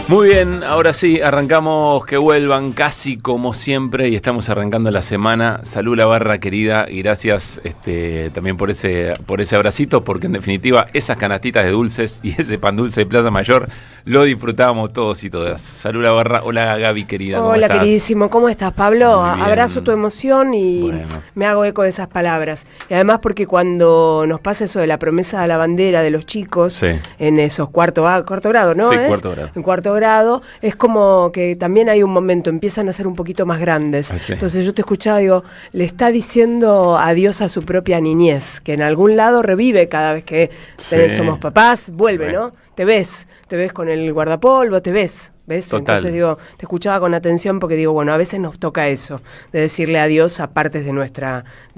Muy bien, ahora sí, arrancamos que vuelvan casi como siempre y estamos arrancando la semana. Salud la barra querida y gracias también por ese abracito, porque en definitiva esas canastitas de dulces y ese pan dulce de Plaza Mayor lo disfrutábamos todos y todas. Salud la barra, hola Gaby querida. ¿Cómo hola estás? Queridísimo, ¿cómo estás Pablo? Abrazo tu emoción y me hago eco de esas palabras. Y además porque cuando nos pasa eso de la promesa de la bandera de los chicos, sí, en esos cuarto grado, ¿no? Sí, cuarto grado. En cuarto grado, es como que también hay un momento, empiezan a ser un poquito más grandes. Sí. Entonces yo te escuchaba, digo, le está diciendo adiós a su propia niñez, que en algún lado revive cada vez que somos papás, vuelve, ¿no? Te ves con el guardapolvo, te ves. ¿Ves? Total. Entonces digo, te escuchaba con atención porque digo, bueno, a veces nos toca eso, de decirle adiós a partes de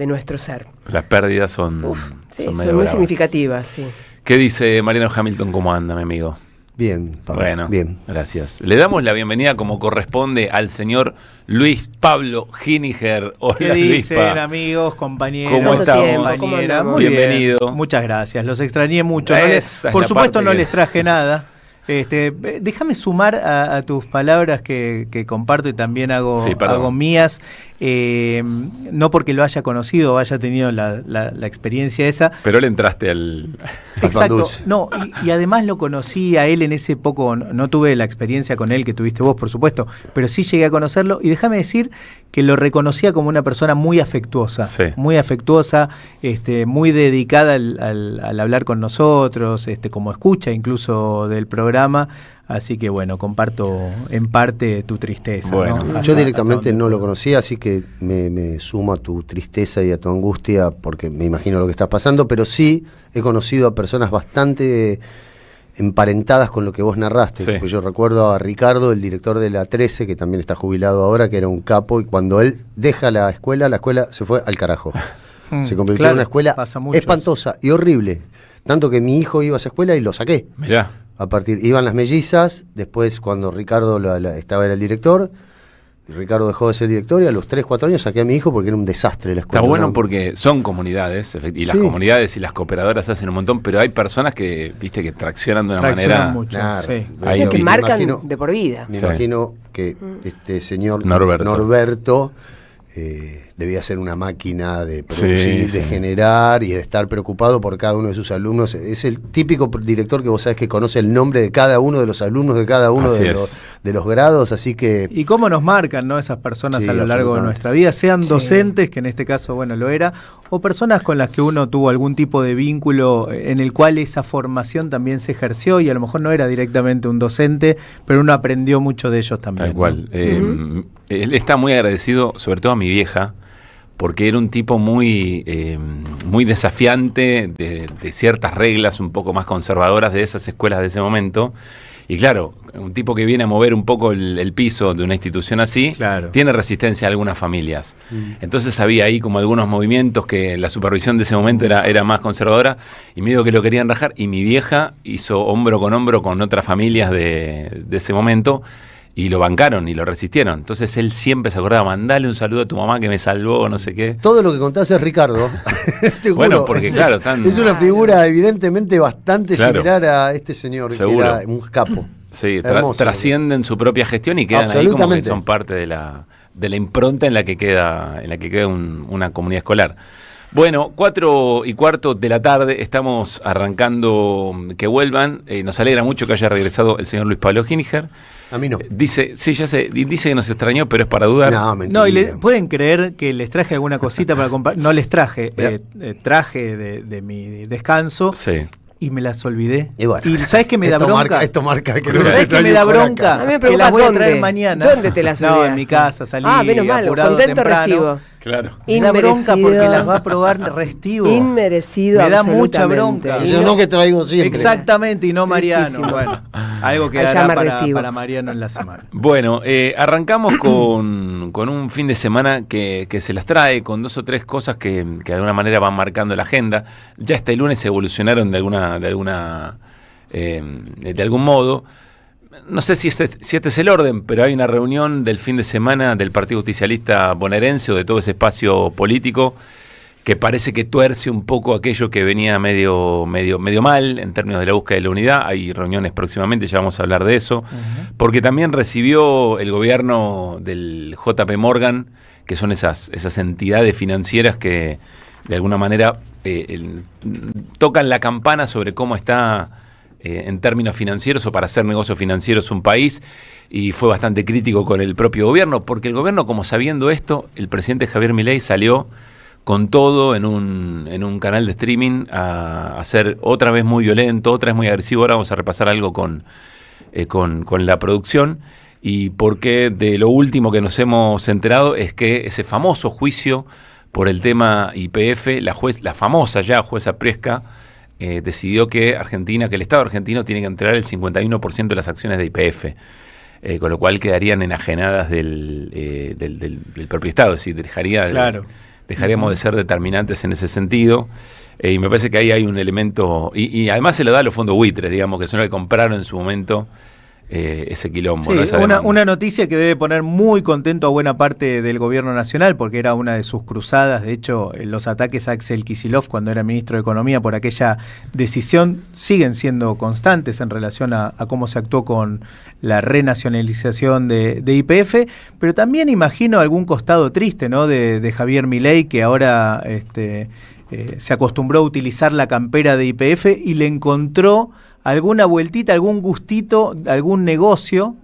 nuestro ser. Las pérdidas son muy significativas, sí. ¿Qué dice Mariano Hamilton? ¿Cómo anda, mi amigo? Bien, Pablo. Bueno, bien. Gracias. Le damos la bienvenida como corresponde al señor Luis Pablo Giniger. Hola, ¿Qué dicen, Luispa? Amigos, compañeros? ¿Cómo estamos? Compañera? ¿Cómo Muy bienvenido. Bien. Muchas gracias, los extrañé mucho. Por supuesto no les traje nada. Déjame sumar a tus palabras que comparto y también hago mías, no porque lo haya conocido o haya tenido la experiencia esa. Pero le entraste al Exacto, no, y además lo conocí a él en ese poco, no tuve la experiencia con él que tuviste vos, por supuesto, pero sí llegué a conocerlo y déjame decir que lo reconocía como una persona muy afectuosa, muy dedicada al hablar con nosotros, como escucha incluso del programa. Así que bueno, comparto en parte tu tristeza. Bueno, ¿no? Yo directamente no lo conocía, así que me sumo a tu tristeza y a tu angustia, porque me imagino lo que estás pasando, pero sí he conocido a personas bastante emparentadas con lo que vos narraste. Sí. Pues yo recuerdo a Ricardo, el director de la 13, que también está jubilado ahora, que era un capo, y cuando él deja la escuela se fue al carajo. Se convirtió en una escuela espantosa y horrible. Tanto que mi hijo iba a esa escuela y lo saqué. Mirá. Iban las mellizas, después cuando Ricardo era el director, Ricardo dejó de ser director y a los 3, 4 años saqué a mi hijo porque era un desastre la escuela. Está bueno porque son comunidades, y las comunidades y las cooperadoras hacen un montón, pero hay personas que, viste, que traccionan de una manera mucho, claro, que marcan de por vida. Me imagino que este señor Norberto debía ser una máquina de producir, de generar y de estar preocupado por cada uno de sus alumnos. Es el típico director que vos sabés que conoce el nombre de cada uno de los alumnos de cada uno de los grados, así que... Y cómo nos marcan, ¿no?, esas personas a lo largo de nuestra vida, sean docentes, que en este caso, bueno, lo era, o personas con las que uno tuvo algún tipo de vínculo en el cual esa formación también se ejerció y a lo mejor no era directamente un docente, pero uno aprendió mucho de ellos también. Tal cual. Él está muy agradecido, sobre todo a mi vieja, porque era un tipo muy desafiante de ciertas reglas un poco más conservadoras de esas escuelas de ese momento. Y claro, un tipo que viene a mover un poco el piso de una institución así, tiene resistencia a algunas familias. Entonces había ahí como algunos movimientos que la supervisión de ese momento era más conservadora y medio que lo querían rajar. Y mi vieja hizo hombro con otras familias de ese momento. Y lo bancaron y lo resistieron. Entonces él siempre se acordaba, mandale un saludo a tu mamá que me salvó, no sé qué. Todo lo que contás es Ricardo. Bueno, porque es una figura evidentemente bastante similar a este señor, que era un capo. Sí, trascienden su propia gestión y quedan ahí como que son parte de la impronta en la que queda una comunidad escolar. Bueno, 4:15 de la tarde, estamos arrancando que vuelvan. Nos alegra mucho que haya regresado el señor Luis Pablo Giniger. A mí no. Dice que nos extrañó, pero es para dudar. No, mentira. No, y pueden creer que les traje alguna cosita para compartir. No les traje, traje de mi descanso. Sí. Y me las olvidé. Y bueno, ¿sabes qué me da bronca? Esto marca que ¿Sabes qué me da bronca? A mí me que las voy a traer mañana. ¿Dónde te las olvidaste? No, en mi casa, salí menos mal, apurado contento temprano. Restivo. Claro. Me da bronca porque las va a probar Restivo. Inmerecido. Me da mucha bronca. Yo no que traigo siempre. Exactamente, y no Mariano. Bueno, algo que dará para Mariano en la semana. Bueno, arrancamos con un fin de semana que se las trae con 2 o 3 cosas que de alguna manera van marcando la agenda. Ya este lunes evolucionaron de algún modo. No sé si este es el orden, pero hay una reunión del fin de semana del Partido Justicialista Bonaerense o de todo ese espacio político que parece que tuerce un poco aquello que venía medio mal en términos de la búsqueda de la unidad. Hay reuniones próximamente, ya vamos a hablar de eso, porque también recibió el gobierno del JP Morgan, que son esas entidades financieras que de alguna manera tocan la campana sobre cómo está en términos financieros o para hacer negocios financieros un país, y fue bastante crítico con el propio gobierno, porque el gobierno, como sabiendo esto, el presidente Javier Milei salió con todo en un canal de streaming a ser otra vez muy violento, otra vez muy agresivo. Ahora vamos a repasar algo con la producción, y porque de lo último que nos hemos enterado es que ese famoso juicio por el tema YPF, la famosa ya jueza Priesca, decidió que el Estado argentino tiene que entregar el 51% de las acciones de YPF, con lo cual quedarían enajenadas del propio Estado, es decir, dejaríamos de ser determinantes en ese sentido, y me parece que ahí hay un elemento, y además se lo da a los fondos buitres, digamos, que son los que compraron en su momento ese quilombo. Sí, ¿no? Una noticia que debe poner muy contento a buena parte del gobierno nacional, porque era una de sus cruzadas. De hecho, los ataques a Axel Kicillof cuando era ministro de Economía por aquella decisión siguen siendo constantes en relación a cómo se actuó con la renacionalización de YPF, pero también imagino algún costado triste, ¿no?, de Javier Milei, que ahora se acostumbró a utilizar la campera de YPF y le encontró alguna vueltita, algún gustito, algún negocio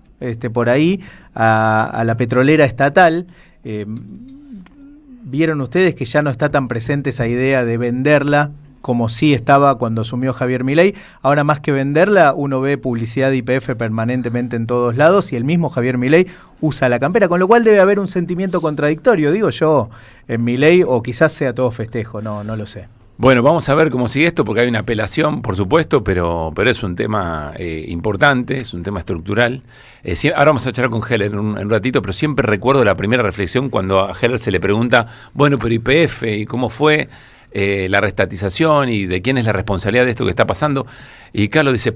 por ahí a la petrolera estatal. Vieron ustedes que ya no está tan presente esa idea de venderla como sí estaba cuando asumió Javier Milei. Ahora, más que venderla, uno ve publicidad de YPF permanentemente en todos lados, y el mismo Javier Milei usa la campera, con lo cual debe haber un sentimiento contradictorio, digo yo, en Milei, o quizás sea todo festejo, no lo sé. Bueno, vamos a ver cómo sigue esto, porque hay una apelación, por supuesto, pero es un tema importante, es un tema estructural. Ahora vamos a charlar con Heller en un ratito, pero siempre recuerdo la primera reflexión cuando a Heller se le pregunta, bueno, pero YPF, ¿y cómo fue la restatización y de quién es la responsabilidad de esto que está pasando? Y Carlos dice,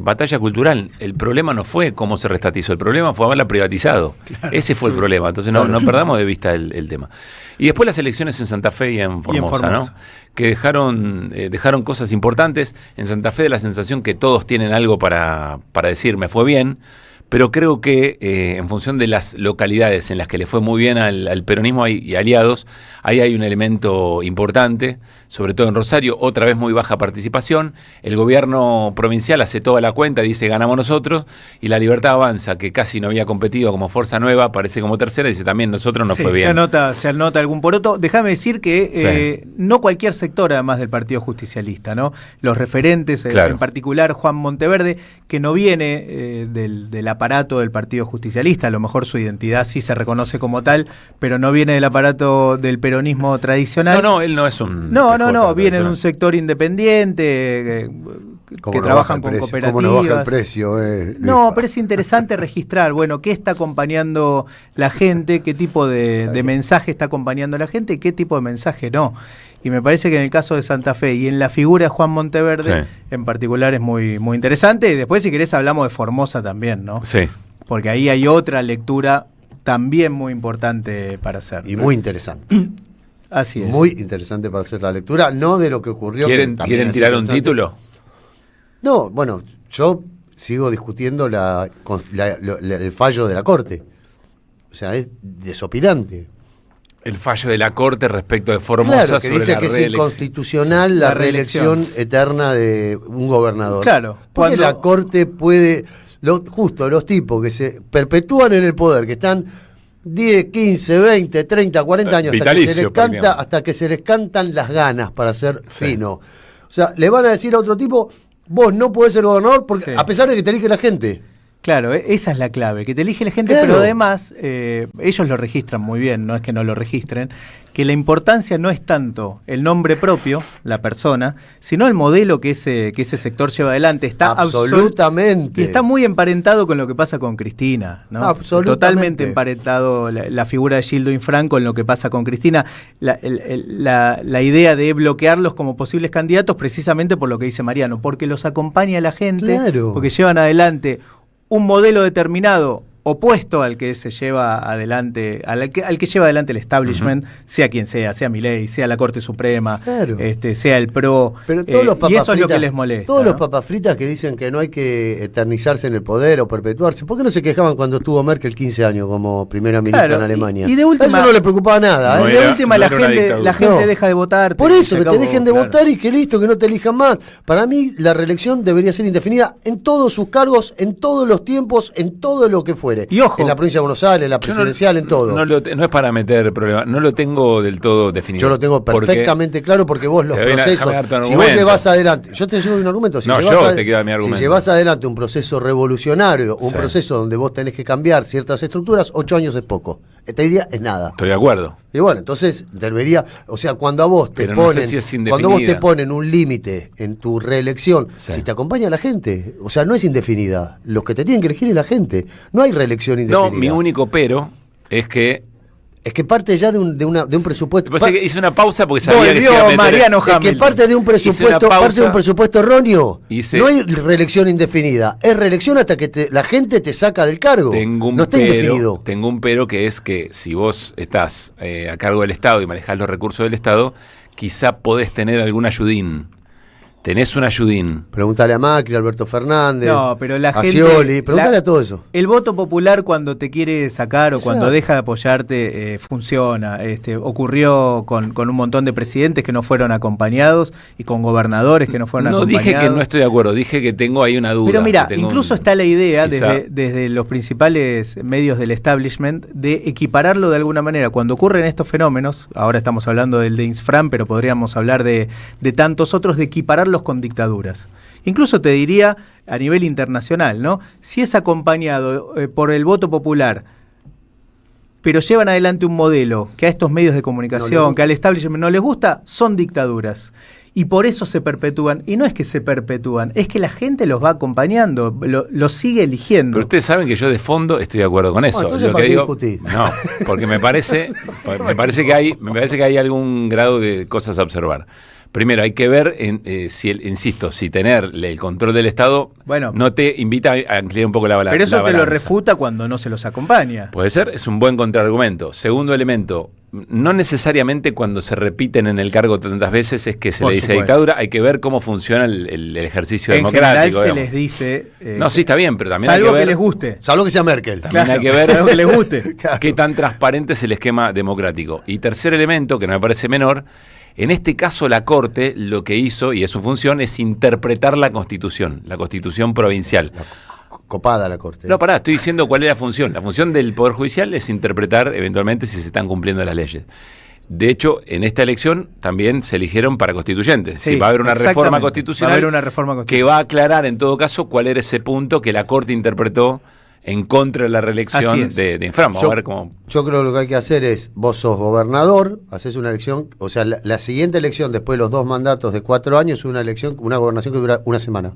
batalla cultural, el problema no fue cómo se restatizó, el problema fue haberla privatizado. Claro. Ese fue el problema, entonces no perdamos de vista el tema. Y después las elecciones en Santa Fe y en Formosa, ¿no?, que dejaron cosas importantes. En Santa Fe da la sensación que todos tienen algo para decir, me fue bien, pero creo que en función de las localidades en las que le fue muy bien al peronismo y aliados, ahí hay un elemento importante, sobre todo en Rosario, otra vez muy baja participación. El gobierno provincial hace toda la cuenta, dice ganamos nosotros, y la Libertad Avanza, que casi no había competido como fuerza nueva, aparece como tercera y dice también nosotros nos fue bien. Se anota algún poroto. Déjame decir que no cualquier sector, además del Partido Justicialista, ¿no? Los referentes, en particular Juan Monteverde, que no viene del aparato del Partido Justicialista, a lo mejor su identidad sí se reconoce como tal, pero no viene del aparato del peronismo tradicional. No, él no es un... No, viene de un sector independiente, que trabajan con cooperativas. ¿Cómo no baja el precio? No, pero es interesante registrar, bueno, qué está acompañando la gente, qué tipo de mensaje está acompañando la gente y qué tipo de mensaje no. Y me parece que en el caso de Santa Fe y en la figura de Juan Monteverde, en particular, es muy, muy interesante. Y después, si querés, hablamos de Formosa también, ¿no? Sí. Porque ahí hay otra lectura también muy importante para hacer. Y muy interesante. Así es. Muy interesante para hacer la lectura, no de lo que ocurrió. ¿Quieren tirar un título? No, bueno, yo sigo discutiendo el fallo de la Corte. O sea, es desopilante. El fallo de la Corte respecto de Formosa, claro, que sobre dice que es inconstitucional la reelección eterna de un gobernador. Claro. Porque la Corte puede, justo los tipos que se perpetúan en el poder, que están 10, 15, 20, 30, 40 años, hasta que se les cantan las ganas para ser fino. O sea, le van a decir a otro tipo, vos no podés ser gobernador, porque a pesar de que te elige la gente. Claro, esa es la clave, que te elige la gente, pero además ellos lo registran muy bien, no es que no lo registren, que la importancia no es tanto el nombre propio, la persona, sino el modelo que ese sector lleva adelante. Está absolutamente. Y está muy emparentado con lo que pasa con Cristina, ¿no? Absolutamente. Totalmente emparentado la figura de Gildo Infran con lo que pasa con Cristina. La idea de bloquearlos como posibles candidatos, precisamente por lo que dice Mariano, porque los acompaña la gente, porque llevan adelante un modelo determinado opuesto al que se lleva adelante, al que lleva adelante el establishment, sea quien sea Milei, sea la Corte Suprema, sea el PRO, pero todos los papas y eso fritas, es lo que les molesta. Todos los papas fritas que dicen que no hay que eternizarse en el poder o perpetuarse, ¿por qué no se quejaban cuando estuvo Merkel 15 años como primera ministra en Alemania? Y de última, eso no le preocupaba nada. No, de última la gente deja de votar. Por eso, que te dejen de votar y que listo, que no te elijan más. Para mí la reelección debería ser indefinida en todos sus cargos, en todos los tiempos, en todo lo que fuere. Y ojo, en la provincia de Buenos Aires, en la presidencial, en todo. No es para meter problemas, no lo tengo del todo definido. Yo lo tengo perfectamente claro porque vos los procesos, si vos llevas adelante, yo te llevo un argumento, si llevas adelante un proceso revolucionario, un proceso donde vos tenés que cambiar ciertas estructuras, 8 años es poco. Esta idea es nada. Estoy de acuerdo. Y bueno, entonces debería, o sea, cuando a vos te ponen, cuando vos te ponen un límite en tu reelección, si te acompaña la gente, o sea, no es indefinida. Los que te tienen que elegir es la gente. No hay reelección indefinida. No, mi único pero es que parte ya de un presupuesto. Que hice una pausa porque sabía que Mariano Hamilton. Es que parte de un presupuesto erróneo. No hay reelección indefinida. Es reelección hasta que la gente te saca del cargo. No está indefinido. Tengo un pero que es que si vos estás a cargo del Estado y manejás los recursos del Estado, quizá podés tener algún ayudín. Tenés un ayudín. Pregúntale a Macri, a Alberto Fernández, pero la a gente, Scioli, pregúntale a todo eso. El voto popular cuando te quiere sacar o cuando deja de apoyarte funciona. Ocurrió con un montón de presidentes que no fueron acompañados y con gobernadores que no fueron acompañados. No dije que no estoy de acuerdo, dije que tengo ahí una duda. Pero mira, incluso está la idea desde los principales medios del establishment de equipararlo de alguna manera. Cuando ocurren estos fenómenos, ahora estamos hablando del de Insfran, pero podríamos hablar de tantos otros, de equipararlo con dictaduras. Incluso te diría a nivel internacional, ¿no? Si es acompañado por el voto popular, pero llevan adelante un modelo que a estos medios de comunicación, que al establishment no les gusta, son dictaduras. Y por eso se perpetúan. Y no es que se perpetúan, es que la gente los va acompañando, los sigue eligiendo. Pero ustedes saben que yo de fondo estoy de acuerdo con eso. Entonces, lo que digo, no, porque me parece que hay algún grado de cosas a observar. Primero, hay que ver, si tener el control del Estado no te invita a inclinar un poco la balanza. Pero eso te lo refuta cuando no se los acompaña. Puede ser, es un buen contraargumento. Segundo elemento, no necesariamente cuando se repiten en el cargo tantas veces es que se le dice dictadura, hay que ver cómo funciona el ejercicio democrático. En general se les dice... no, sí, está bien, pero también salvo hay que ver... que les guste. Salvo que sea Merkel. También hay que ver salvo que les guste. Qué tan transparente es el esquema democrático. Y tercer elemento, que no me parece menor... En este caso la Corte lo que hizo, y es su función, es interpretar la Constitución provincial. Copada la Corte. No, estoy diciendo cuál es la función. La función del Poder Judicial es interpretar eventualmente si se están cumpliendo las leyes. De hecho, en esta elección también se eligieron para constituyentes. Sí, va a haber una reforma constitucional, que va a aclarar en todo caso cuál era ese punto que la Corte interpretó en contra de la reelección de Infram. Yo creo que lo que hay que hacer es, vos sos gobernador, haces una elección, o sea, la siguiente elección después de los 2 mandatos de 4 años es una gobernación que dura una semana.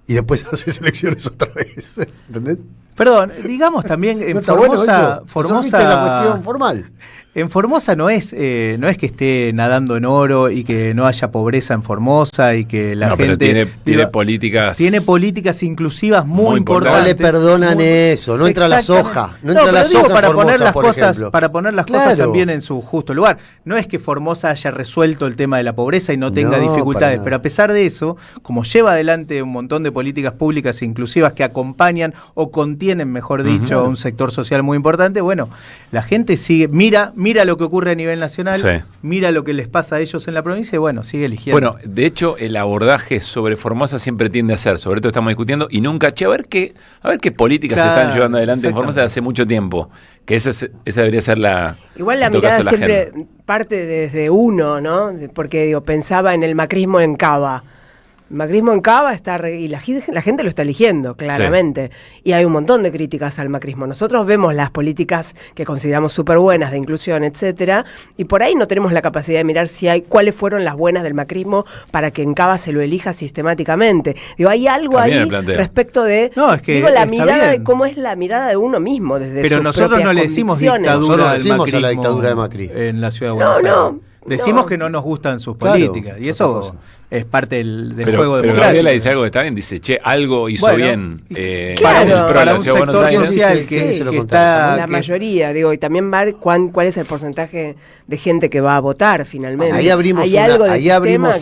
Y después haces elecciones otra vez. ¿Entendés? Perdón, digamos también en Formosa... Formosa es la cuestión formal. En Formosa no es que esté nadando en oro y que no haya pobreza en Formosa y que la gente... Tiene políticas... Tiene políticas inclusivas muy importantes. No le perdonan eso, no entra la soja. No entra la soja para Formosa, poner las por cosas, ejemplo. para poner las cosas también en su justo lugar. No es que Formosa haya resuelto el tema de la pobreza y no tenga dificultades, pero a pesar de eso, como lleva adelante un montón de políticas públicas inclusivas que acompañan o contienen, mejor dicho, a un sector social muy importante, bueno, la gente sigue, mira lo que ocurre a nivel nacional, mira lo que les pasa a ellos en la provincia y bueno, sigue eligiendo. Bueno, de hecho, el abordaje sobre Formosa siempre tiende a ser, sobre todo estamos discutiendo, y nunca, a ver qué políticas se están llevando adelante en Formosa desde hace mucho tiempo, que esa debería ser la... Igual la mirada siempre parte desde uno, ¿no? Porque pensaba en el macrismo en Cava. El macrismo en Cava y la gente lo está eligiendo, claramente. Y hay un montón de críticas al macrismo. Nosotros vemos las políticas que consideramos súper buenas de inclusión, etcétera, y por ahí no tenemos la capacidad de mirar cuáles fueron las buenas del macrismo para que en Cava se lo elija sistemáticamente. Hay algo ahí respecto de la mirada de cómo es la mirada de uno mismo desde pero sus nosotros no le decimos dictadura a la dictadura de Macri en la ciudad de Buenos Aires. Decimos que no nos gustan sus políticas, y eso es parte del juego democrático. Pero Gabriela dice algo que está bien, dice, algo hizo bien para un sector social que está... La mayoría, digo, y también ver cuál es el porcentaje de gente que va a votar finalmente. Ahí abrimos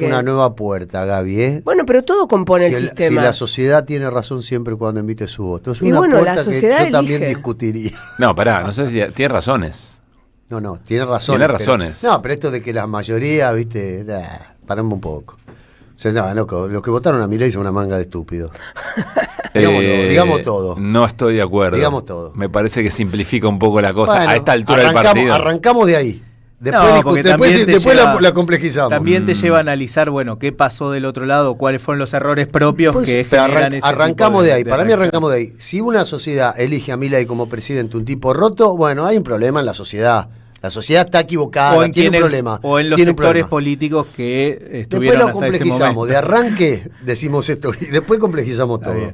una nueva puerta, Gaby, ¿eh? Bueno, pero todo compone el sistema. Si la sociedad tiene razón siempre cuando emite su voto. Es y una puerta la sociedad que yo también discutiría. No, pará, no sé si tiene razones. No, tiene razones. Tiene razones. Pero esto de que la mayoría, viste, paramos un poco. O sea, los que votaron a Milei son una manga de estúpidos. Digamos todo. No estoy de acuerdo. Digamos todo. Me parece que simplifica un poco la cosa a esta altura del partido. Arrancamos de ahí. Después la complejizamos. También te lleva a analizar, qué pasó del otro lado, cuáles fueron los errores propios que generan ese arrancamos de ahí. Para mí arrancamos de ahí. Si una sociedad elige a Milei como presidente un tipo roto, hay un problema en la sociedad. La sociedad está equivocada, tiene un problema. O en los sectores políticos que estuvieron hasta ese momento. Después lo complejizamos. De arranque decimos esto y después complejizamos todo.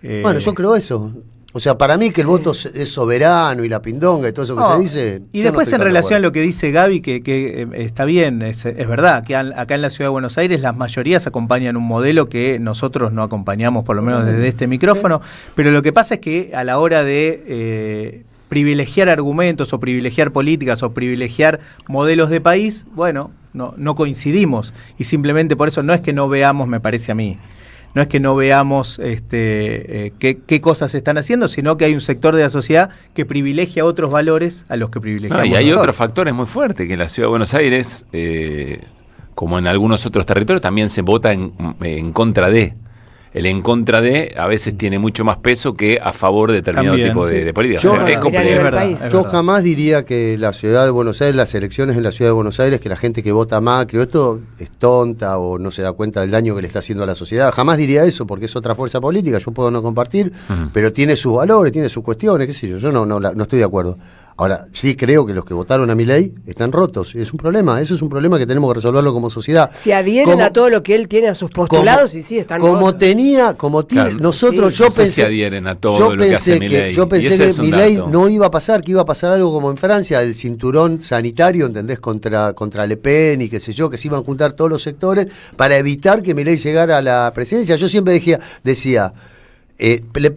Yo creo eso. O sea, para mí que el voto es soberano y la pindonga y todo eso que se dice. Y después en relación a lo que dice Gaby, que está bien, es verdad, que acá en la Ciudad de Buenos Aires las mayorías acompañan un modelo que nosotros no acompañamos, por lo menos desde este micrófono, pero lo que pasa es que a la hora de privilegiar argumentos o privilegiar políticas o privilegiar modelos de país, no coincidimos. Y simplemente por eso no es que no veamos, me parece a mí, no es que no veamos qué cosas se están haciendo, sino que hay un sector de la sociedad que privilegia otros valores a los que privilegiamos y hay nosotros. otros factores muy fuertes, que en la Ciudad de Buenos Aires, como en algunos otros territorios, también se vota en contra de. El en contra de a veces tiene mucho más peso que a favor de determinado tipo de política. Yo jamás diría que la Ciudad de Buenos Aires, las elecciones en la Ciudad de Buenos Aires, que la gente que vota Macri, esto es tonta o no se da cuenta del daño que le está haciendo a la sociedad. Jamás diría eso porque es otra fuerza política, yo puedo no compartir, pero tiene sus valores, tiene sus cuestiones, qué sé yo no estoy de acuerdo. Ahora, sí creo que los que votaron a Milei están rotos. Es un problema, eso es un problema que tenemos que resolverlo como sociedad. Se adhieren a todo lo que él tiene a sus postulados y sí, están rotos. Nosotros, yo pensé... se adhieren a todo lo que hace Milei. Yo pensé que Milei no iba a pasar, que iba a pasar algo como en Francia, el cinturón sanitario, ¿entendés? Contra Le Pen y qué sé yo, que se iban a juntar todos los sectores para evitar que Milei llegara a la presidencia. Yo siempre decía...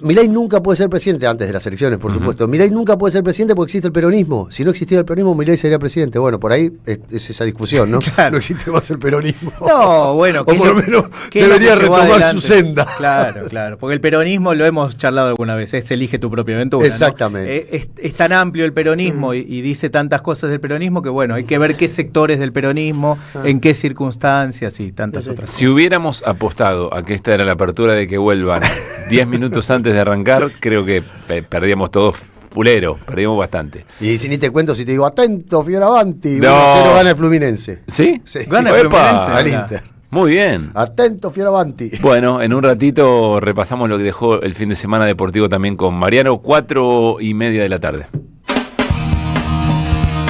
Milei nunca puede ser presidente antes de las elecciones, por supuesto. Milei nunca puede ser presidente porque existe el peronismo. Si no existiera el peronismo, Milei sería presidente. Bueno, por ahí es esa discusión, ¿no? Claro. No existe más el peronismo. No, o por lo menos debería retomar su senda. Claro, porque el peronismo lo hemos charlado alguna vez, es elige tu propia aventura. Exactamente. ¿No? Es tan amplio el peronismo y dice tantas cosas del peronismo que hay que ver qué sectores del peronismo, en qué circunstancias y tantas otras cosas. Si hubiéramos apostado a que esta era la apertura de que vuelvan 10 minutos antes de arrancar, creo que perdíamos todos fulero, perdimos bastante. Y si ni te cuento, si te digo, atento, Fioravanti, 1-0 gana el Fluminense. ¿Sí? Gana el Fluminense al Inter. Muy bien. Atento, Fioravanti. Bueno, en un ratito repasamos lo que dejó el fin de semana deportivo también con Mariano, 4:30 de la tarde.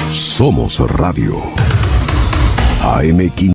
Somos Radio AM15.